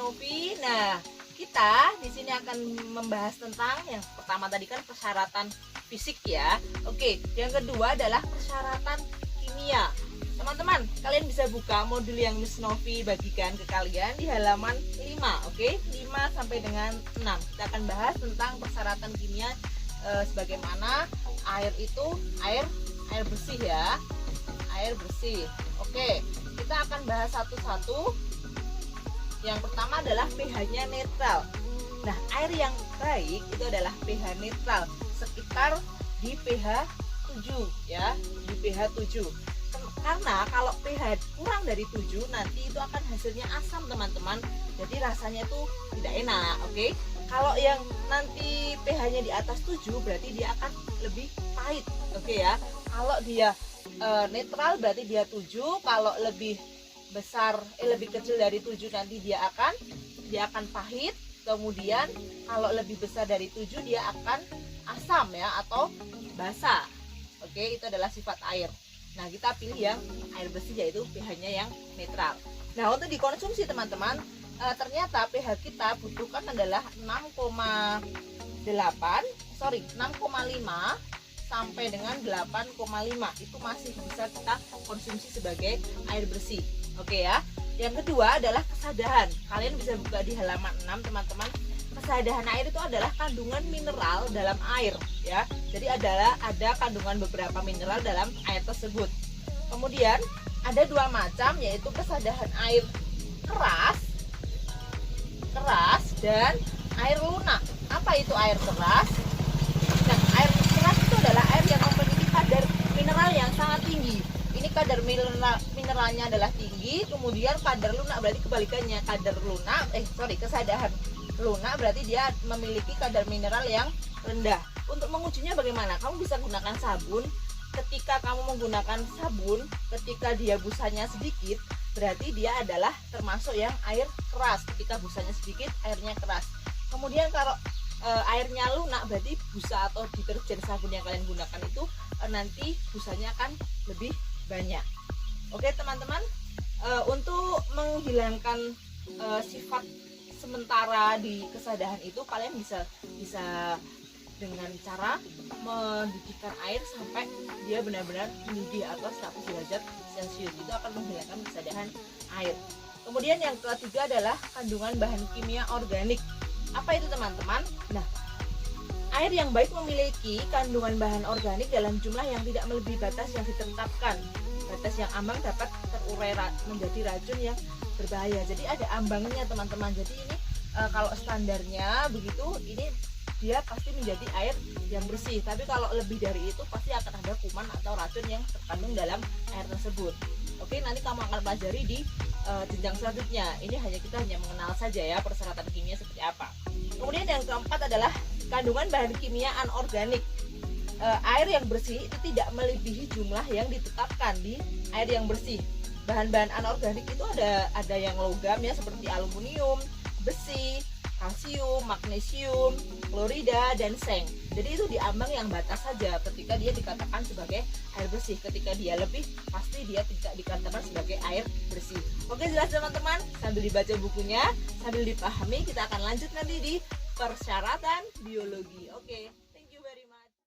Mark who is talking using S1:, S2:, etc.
S1: Novi. Nah, kita di sini akan membahas tentang yang pertama tadi kan persyaratan fisik ya. Oke, yang kedua adalah persyaratan kimia. Teman-teman, kalian bisa buka modul yang Miss Novi bagikan ke kalian di halaman 5, oke? 5 sampai dengan 6. Kita akan bahas tentang persyaratan kimia sebagaimana air itu air bersih ya. Air bersih. Oke, kita akan bahas satu-satu. Yang pertama adalah pH-nya netral. Nah, air yang baik itu adalah pH netral, sekitar di pH 7 ya, di pH 7. Karena kalau pH kurang dari 7 nanti itu akan hasilnya asam teman-teman. Jadi rasanya itu tidak enak, oke? Kalau yang nanti pH-nya di atas 7 berarti dia akan lebih pahit, oke ya? Kalau dia netral berarti dia 7, kalau lebih besar lebih kecil dari 7 nanti dia akan pahit. Kemudian kalau lebih besar dari 7 dia akan asam ya, atau basa. Oke, itu adalah sifat air. Nah, kita pilih yang air bersih yaitu pH-nya yang netral. Nah, untuk dikonsumsi teman-teman, ternyata pH kita butuhkan adalah 6,5 sampai dengan 8,5. Itu masih bisa kita konsumsi sebagai air bersih. Oke ya. Yang kedua adalah kesadahan. Kalian bisa buka di halaman 6 teman-teman. Kesadahan air itu adalah kandungan mineral dalam air ya. Jadi ada kandungan beberapa mineral dalam air tersebut. Kemudian ada dua macam, yaitu kesadahan air keras dan air lunak. Apa itu air keras? Nah, air keras itu adalah air yang memiliki kadar mineral yang sangat tinggi. Ini kadar mineralnya adalah tinggi, kemudian kadar lunak berarti kebalikannya. Kesadahan lunak berarti dia memiliki kadar mineral yang rendah. Untuk mengujinya bagaimana? Kamu bisa gunakan sabun. Ketika kamu menggunakan sabun, ketika dia busanya sedikit, berarti dia adalah termasuk yang air keras. Ketika busanya sedikit, airnya keras. Kemudian kalau airnya lunak, berarti busa atau deterjen sabun yang kalian gunakan itu nanti busanya akan lebih banyak. Oke teman-teman, untuk menghilangkan sifat sementara di kesadahan itu, kalian bisa dengan cara mendidihkan air sampai dia benar-benar mendidih atau 100 derajat Celcius. Itu akan menghilangkan kesadahan air. Kemudian yang ketiga adalah kandungan bahan kimia organik. Apa itu teman-teman? Nah, air yang baik memiliki kandungan bahan organik dalam jumlah yang tidak melebihi batas yang ditetapkan. Batas yang ambang dapat terurai menjadi racun yang berbahaya. Jadi ada ambangnya teman-teman. Jadi ini kalau standarnya begitu, ini dia pasti menjadi air yang bersih. Tapi kalau lebih dari itu pasti akan ada kuman atau racun yang terkandung dalam air tersebut. Oke, nanti kamu akan pelajari di jenjang selanjutnya. Ini kita hanya mengenal saja ya persyaratan kimia seperti apa. Kemudian yang keempat adalah kandungan bahan kimia anorganik. Air yang bersih itu tidak melebihi jumlah yang ditetapkan di air yang bersih. Bahan-bahan anorganik itu ada yang logam ya, seperti aluminium, besi, kalsium, magnesium, klorida, dan seng. Jadi itu diambang yang batas saja ketika dia dikatakan sebagai air bersih. Ketika dia lebih, pasti dia tidak dikatakan sebagai air bersih. Oke, jelas teman-teman? Sambil dibaca bukunya, sambil dipahami, kita akan lanjut nanti di persyaratan biologi. Oke.